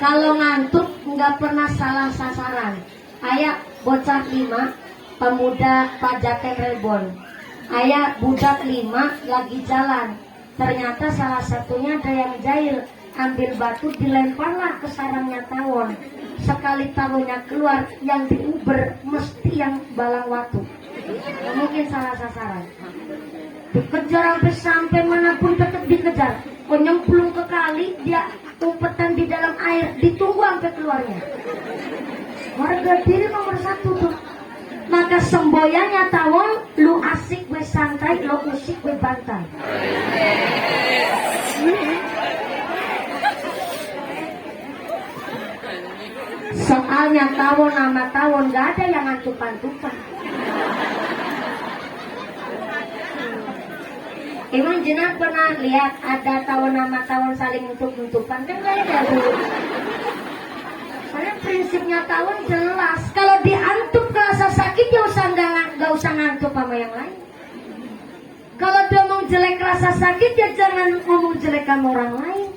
Kalau ngantuk nggak pernah salah sasaran. Ayak bocah 5, pemuda pajakan rebon. Ayak budak 5 lagi jalan. Ternyata salah satunya ada yang jahil. Ambil batu dilemparlah ke sarangnya tawon. Sekali tawonnya keluar, yang diuber mesti yang balang watu. Nggak mungkin salah sasaran. Dikejar sampai manapun tetap dikejar. Kok nyemplung ke kali, dia umpetan di dalam air, ditunggu sampai keluarnya. Harga diri nomor 1 tuh. Maka semboyannya tawon, lu asik gue santai, lu usik gue bantai. Soalnya tawon sama tawon gak ada yang antupan-antupan. Emang jenah pernah lihat ada tawon sama tawon saling nutup-nutupan? Kan gak ada dulu. Karena prinsipnya tawon jelas. Kalau diantup kerasa sakit ya gak usah ngantup sama yang lain. Kalau dia mau jelek rasa sakit ya jangan ngomong jelek sama orang lain.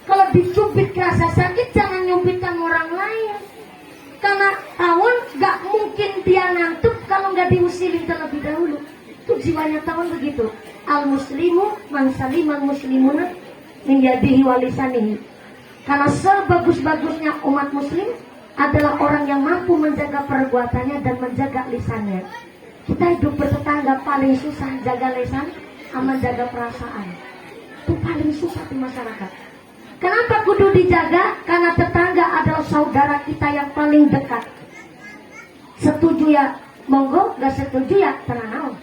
Kalau dicubit rasa sakit jangan nyubit sama orang lain. Karena tawon gak mungkin dia ngantup kalau gak diusilin terlebih dahulu. Itu jiwanya tawon begitu. Al-muslimu man salimal muslimuna min yadihi wa lisanihi. Karena sebagus-bagusnya umat muslim adalah orang yang mampu menjaga perbuatannya dan menjaga lisannya. Kita hidup bertetangga paling susah jaga lisan sama jaga perasaan. Itu paling susah di masyarakat. Kenapa kudu dijaga? Karena tetangga adalah saudara kita yang paling dekat. Setuju ya monggo, gak setuju ya tenang.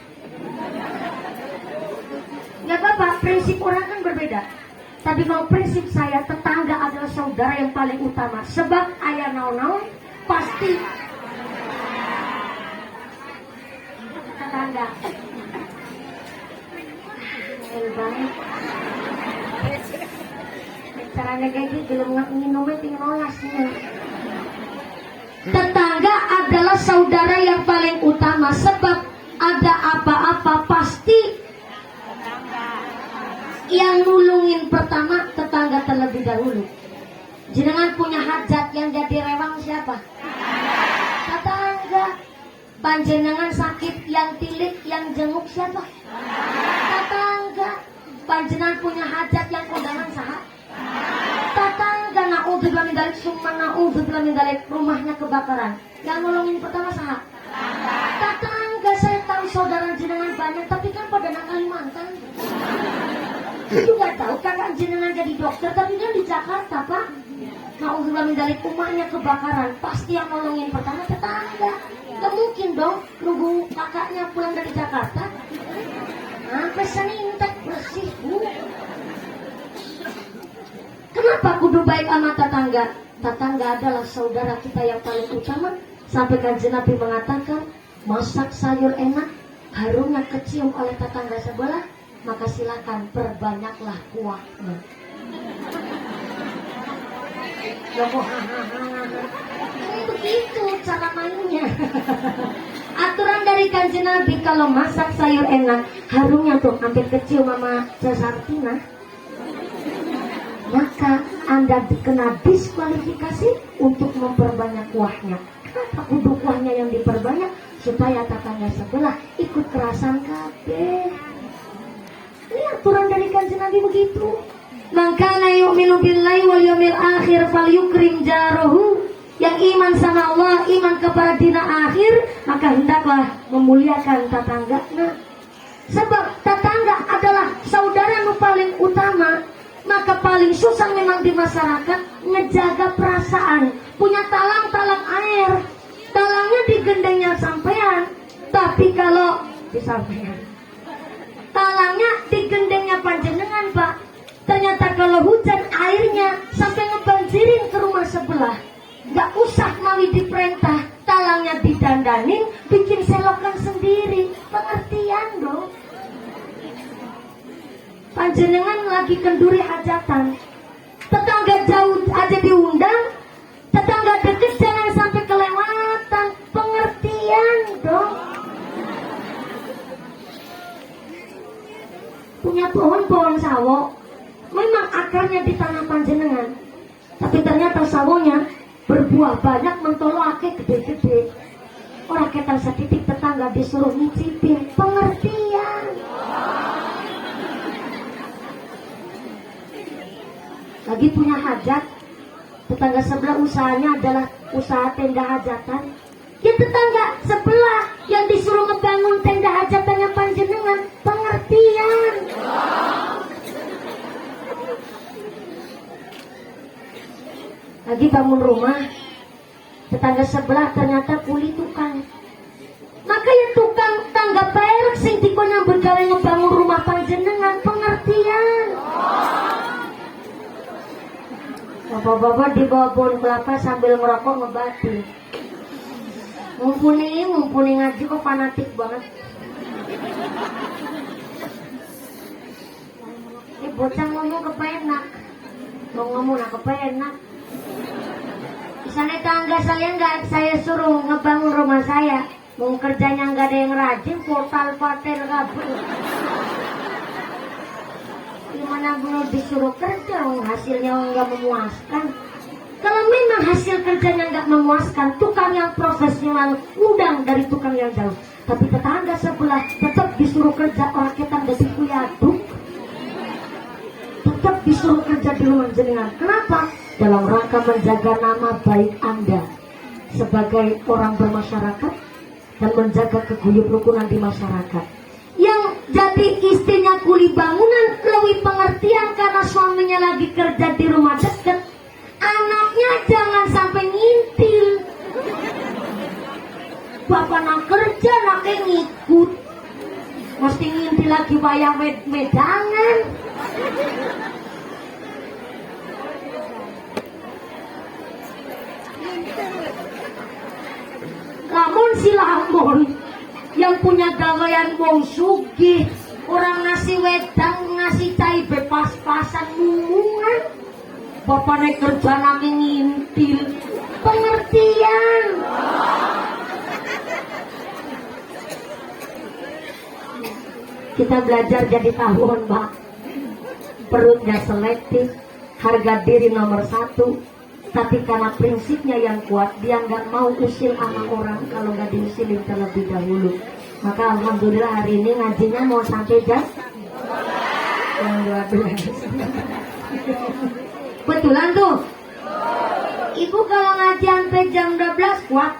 Gak apa-apa, prinsip orang kan berbeda. Tapi kalau prinsip saya, tetangga adalah saudara yang paling utama. Sebab ayah naon-naon pasti tetangga. Banget. Caranya kayak gitu, belum minumnya tinggal olasnya. Tetangga adalah saudara yang paling utama. Sebab ada apa-apa pasti yang nulungin pertama tetangga terlebih dahulu. Jenengan punya hajat yang jadi rewang siapa? Tetangga. Panjenengan sakit yang tilik yang jenguk siapa? Tetangga. Panjenengan punya hajat yang kondangan saha? Tetangga. Na'udzubillah min dzalik, summa na'udzubillah min dzalik, rumahnya kebakaran. Yang nolongin pertama saha? Tetangga. Saya tahu saudara jenengan banyak, tapi kan pada nak Kalimantan. Saya juga tahu kakak jenengan jadi dokter, tapi kan di Jakarta, Pak. Na'udzubillah min dzalik, rumahnya kebakaran. Pasti yang nolongin pertama tetangga. Gak mungkin dong nunggu kakaknya pulang dari Jakarta. Sampai senintek bersih, Bu. Kenapa kudu baik sama tetangga? Tetangga adalah saudara kita yang paling utama. Sampai Kanjeng Nabi mengatakan, masak sayur enak, harumnya kecium oleh tetangga sebelah, maka silakan perbanyaklah kuahnya. Begitu cara mainnya. Aturan dari Kanjeng Nabi, kalau masak sayur enak, harumnya tuh hampir kecium sama Cesartina, maka Anda kena diskualifikasi untuk memperbanyak kuahnya. Kenapa kudu kuahnya yang diperbanyak? Supaya tetangga sebelah ikut kerasan kabeh. Ini aturan dari Kanjeng Nabi begitu. Maka la yu'minu billahi wal yawmil akhir falyukrim jarahu. Yang iman sama Allah, iman kepada dina akhir, maka hendaklah memuliakan tetangganya. Sebab tetangga adalah saudara yang paling utama. Maka paling susah memang di masyarakat ngejaga perasaan. Punya talang-talang air, talangnya di gendengnya sampean, tapi kalau di sampean, talangnya di gendengnya panjenengan, Pak. Ternyata kalau hujan airnya sampai ngebanjirin ke rumah sebelah. Gak usah mawi diperintah, talangnya didandanin, bikin selokan sendiri. Pengertian dong. Panjenengan lagi kenduri hajatan, tetangga jauh aja diundang, tetangga deket jangan sampai kelewatan. Pengertian dong. Punya pohon sawo, memang akarnya di tanah panjenengan, tapi ternyata sawonya berbuah banyak, mentoloake gede-gede. Orang ketan setitik tetangga disuruh nyicipin. Pengertian. Lagi punya hajat, tetangga sebelah usahanya adalah usaha tenda hajatan. Ya tetangga sebelah yang disuruh ngebangun tenda hajatannya panjenengan. Pengertian. Lagi bangun rumah, tetangga sebelah ternyata kuli tukang. Maka ya tukang tangga perak sing dikon nyambut gawe ngebangun rumah panjenengan. Pengertian. Bapak-bapak di bawah pohon kelapa sambil ngerokok ngebati. Mumpuni ngaji kok fanatik banget. Ini bocah ngomong kepenak. Ngomong kepenak. Misalnya tangga saya nggak saya suruh ngebangun rumah saya, mau kerjanya nggak ada yang rajin, portal pater kabel. Gimana belum disuruh kerja, hasilnya nggak memuaskan. Kalau memang hasil kerjanya nggak memuaskan, tukang yang profesional undang dari tukang yang jauh. Tapi tetangga sebelah tetap disuruh kerja, orang kita nggak dikuyaduk. Tetap disuruh kerja di rumah jenengan. Kenapa? Dalam rangka menjaga nama baik Anda sebagai orang bermasyarakat dan menjaga keguyup rukunan di masyarakat. Yang jadi istrinya kuli bangunan lebih pengertian karena suaminya lagi kerja di rumah dekat. Anaknya jangan sampai ngintil. Bapak nak kerja naknya ngikut. Mesti ngintil lagi wayang medangan. Lamun si lamun yang punya gawean wong sugih, orang ngasih wedang ngasih cai pas-pasan mumungan, bapaknya kerja nami ngintil. Pengertian. Kita belajar jadi tahun, Pak. Perutnya selektif, harga diri nomor 1. Tapi karena prinsipnya yang kuat, dia nggak mau usil sama orang kalau nggak diusilin terlebih dahulu. Maka alhamdulillah hari ini ngajinya mau sampai jam 12. Betulan tuh. Ibu kalau ngaji sampai jam 12 kuat.